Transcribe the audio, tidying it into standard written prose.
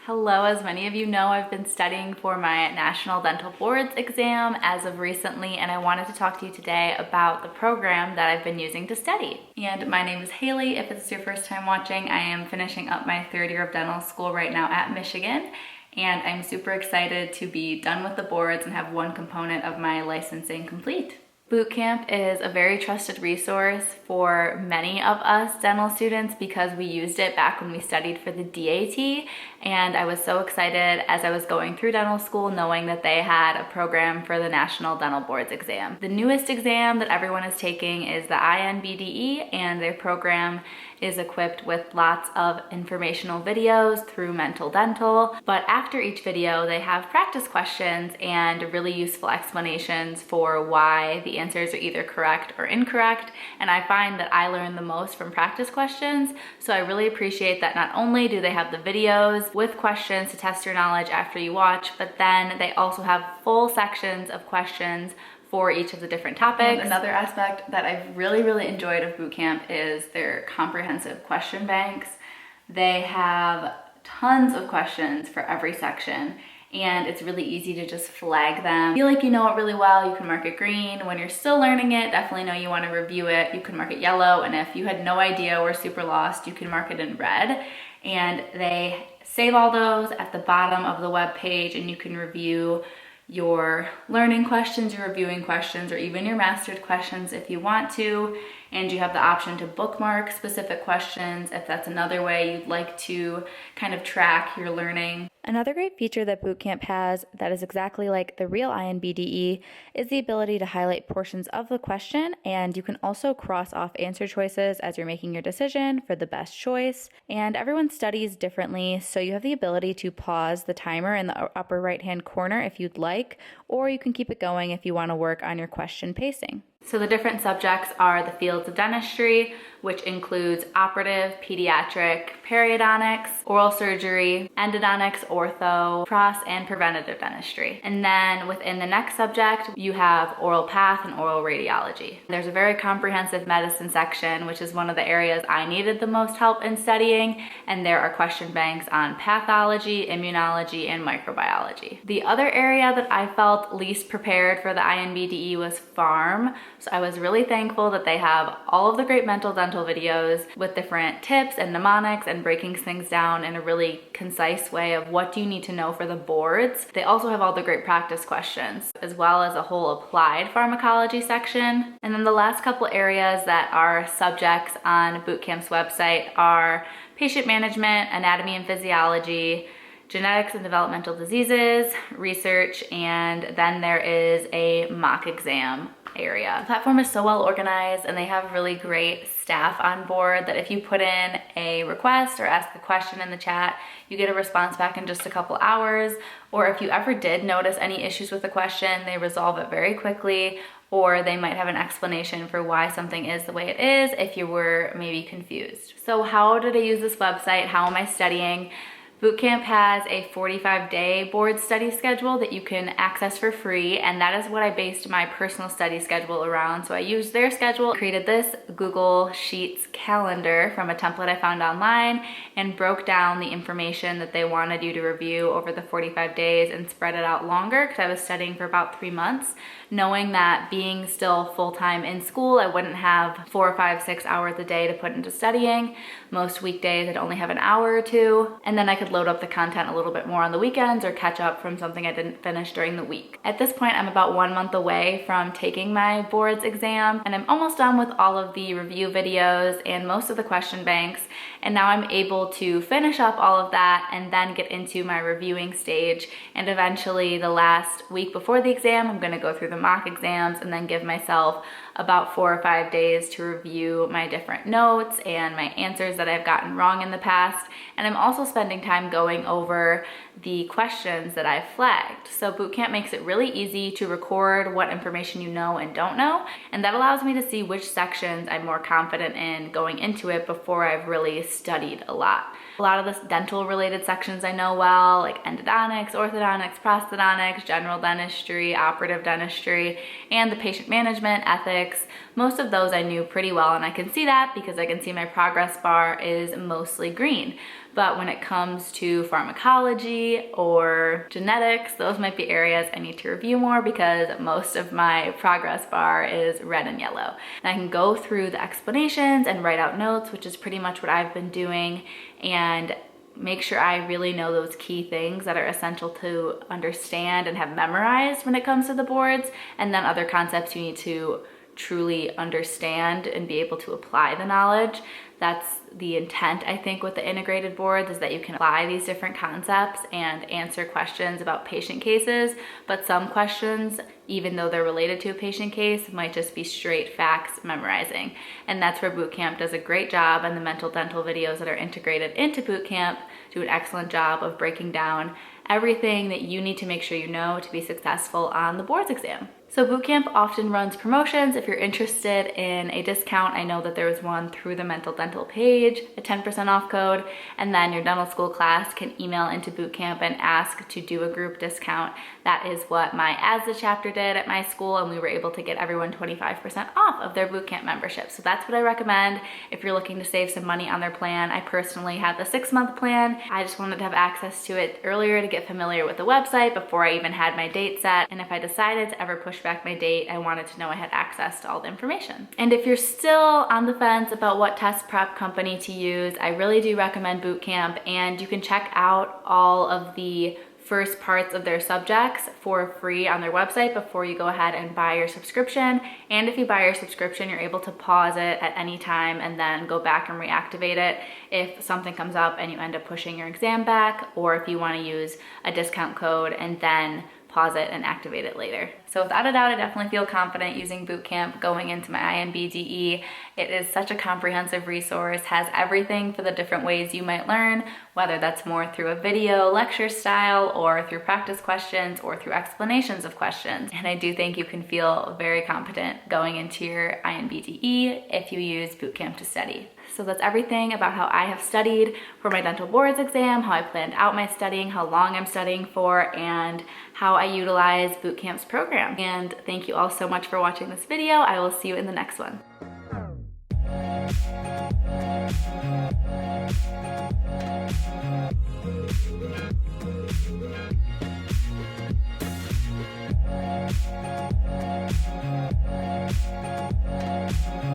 Hello, as many of you know, I've been studying for my National Dental Boards exam as of recently, and I wanted to talk to you today about the program that I've been using to study. And my name is Haley. If this is your first time watching, I am finishing up my third year of dental school right now at Michigan, and I'm super excited to be done with the boards and have one component of my licensing complete. Bootcamp is a very trusted resource for many of us dental students because we used it back when we studied for the DAT, and I was so excited as I was going through dental school knowing that they had a program for the National Dental Boards exam. The newest exam that everyone is taking is the INBDE, and their program is equipped with lots of informational videos through Mental Dental, but after each video they have practice questions and really useful explanations for why the answers are either correct or incorrect, and I find that I learn the most from practice questions, so I really appreciate that not only do they have the videos with questions to test your knowledge after you watch, but then they also have full sections of questions for each of the different topics. And another aspect that I've really enjoyed of Bootcamp is their comprehensive question banks. They have tons of questions for every section, and it's really easy to just flag them. Feel like you know it really well, you can mark it green. When you're still learning it, definitely know you want to review it, you can mark it yellow, and if you had no idea or super lost, you can mark it in red. And they save all those at the bottom of the web page, and you can review your learning questions, your reviewing questions, or even your mastered questions if you want to. And you have the option to bookmark specific questions if that's another way you'd like to kind of track your learning. Another great feature that Bootcamp has that is exactly like the real INBDE is the ability to highlight portions of the question, and you can also cross off answer choices as you're making your decision for the best choice. And everyone studies differently, so you have the ability to pause the timer in the upper right hand corner if you'd like, or you can keep it going if you want to work on your question pacing. So the different subjects are the fields of dentistry, which includes operative, pediatric, periodontics, oral surgery, endodontics, ortho, pros, and preventative dentistry. And then within the next subject, you have oral path and oral radiology. There's a very comprehensive medicine section, which is one of the areas I needed the most help in studying, and there are question banks on pathology, immunology, and microbiology. The other area that I felt least prepared for the INBDE was pharm. So I was really thankful that they have all of the great mental dental videos with different tips and mnemonics and breaking things down in a really concise way of what do you need to know for the boards. They also have all the great practice questions, as well as a whole applied pharmacology section. And then the last couple areas that are subjects on Bootcamp's website are patient management, anatomy and physiology, genetics and developmental diseases, research, and then there is a mock exam area. The platform is so well organized, and they have really great staff on board that if you put in a request or ask a question in the chat, you get a response back in just a couple hours. Or if you ever did notice any issues with the question, they resolve it very quickly, or they might have an explanation for why something is the way it is if you were maybe confused. So how did I use this website? How am I studying? Bootcamp has a 45-day board study schedule that you can access for free, and that is what I based my personal study schedule around. So I used their schedule, created this Google Sheets calendar from a template I found online, and broke down the information that they wanted you to review over the 45 days and spread it out longer because I was studying for about 3 months, knowing that being still full-time in school, I wouldn't have 4, 5, 6 hours a day to put into studying. Most weekdays I'd only have an hour or two, and then I could load up the content a little bit more on the weekends or catch up from something I didn't finish during the week. At this point, I'm about 1 month away from taking my boards exam, and I'm almost done with all of the review videos and most of the question banks, and now I'm able to finish up all of that and then get into my reviewing stage. And eventually, the last week before the exam, I'm going to go through the mock exams and then give myself about 4 or 5 days to review my different notes and my answers that I've gotten wrong in the past. And I'm also spending time going over the questions that I've flagged. So Bootcamp makes it really easy to record what information you know and don't know, and that allows me to see which sections I'm more confident in going into it before I've really studied a lot. A lot of the dental related sections I know well, like endodontics, orthodontics, prosthodontics, general dentistry, operative dentistry, and the patient management, ethics, topics, most of those I knew pretty well, and I can see that because I can see my progress bar is mostly green. But when it comes to pharmacology or genetics, those might be areas I need to review more because most of my progress bar is red and yellow. And I can go through the explanations and write out notes, which is pretty much what I've been doing, and make sure I really know those key things that are essential to understand and have memorized when it comes to the boards, and then other concepts you need to truly understand and be able to apply the knowledge. That's the intent, I think, with the integrated boards, is that you can apply these different concepts and answer questions about patient cases, but some questions, even though they're related to a patient case, might just be straight facts memorizing. And that's where Bootcamp does a great job, and the mental dental videos that are integrated into Bootcamp do an excellent job of breaking down everything that you need to make sure you know to be successful on the boards exam. So Bootcamp often runs promotions. If you're interested in a discount, I know that there was one through the Mental Dental page, a 10% off code, and then your dental school class can email into Bootcamp and ask to do a group discount. That is what my ASDA chapter did at my school, and we were able to get everyone 25% off of their Bootcamp membership. So that's what I recommend if you're looking to save some money on their plan. I personally had the 6-month plan. I just wanted to have access to it earlier to get familiar with the website before I even had my date set. And if I decided to ever push back my date, I wanted to know I had access to all the information. And if you're still on the fence about what test prep company to use, I really do recommend Bootcamp, and you can check out all of the first parts of their subjects for free on their website before you go ahead and buy your subscription. And if you buy your subscription, you're able to pause it at any time and then go back and reactivate it if something comes up and you end up pushing your exam back, or if you want to use a discount code and then pause it and activate it later. So without a doubt, I definitely feel confident using Bootcamp going into my INBDE. It is such a comprehensive resource, has everything for the different ways you might learn, whether that's more through a video lecture style or through practice questions or through explanations of questions. And I do think you can feel very competent going into your INBDE if you use Bootcamp to study. So that's everything about how I have studied for my dental boards exam, how I planned out my studying, how long I'm studying for, and how I utilize Bootcamp's program. And thank you all so much for watching this video. I will see you in the next one.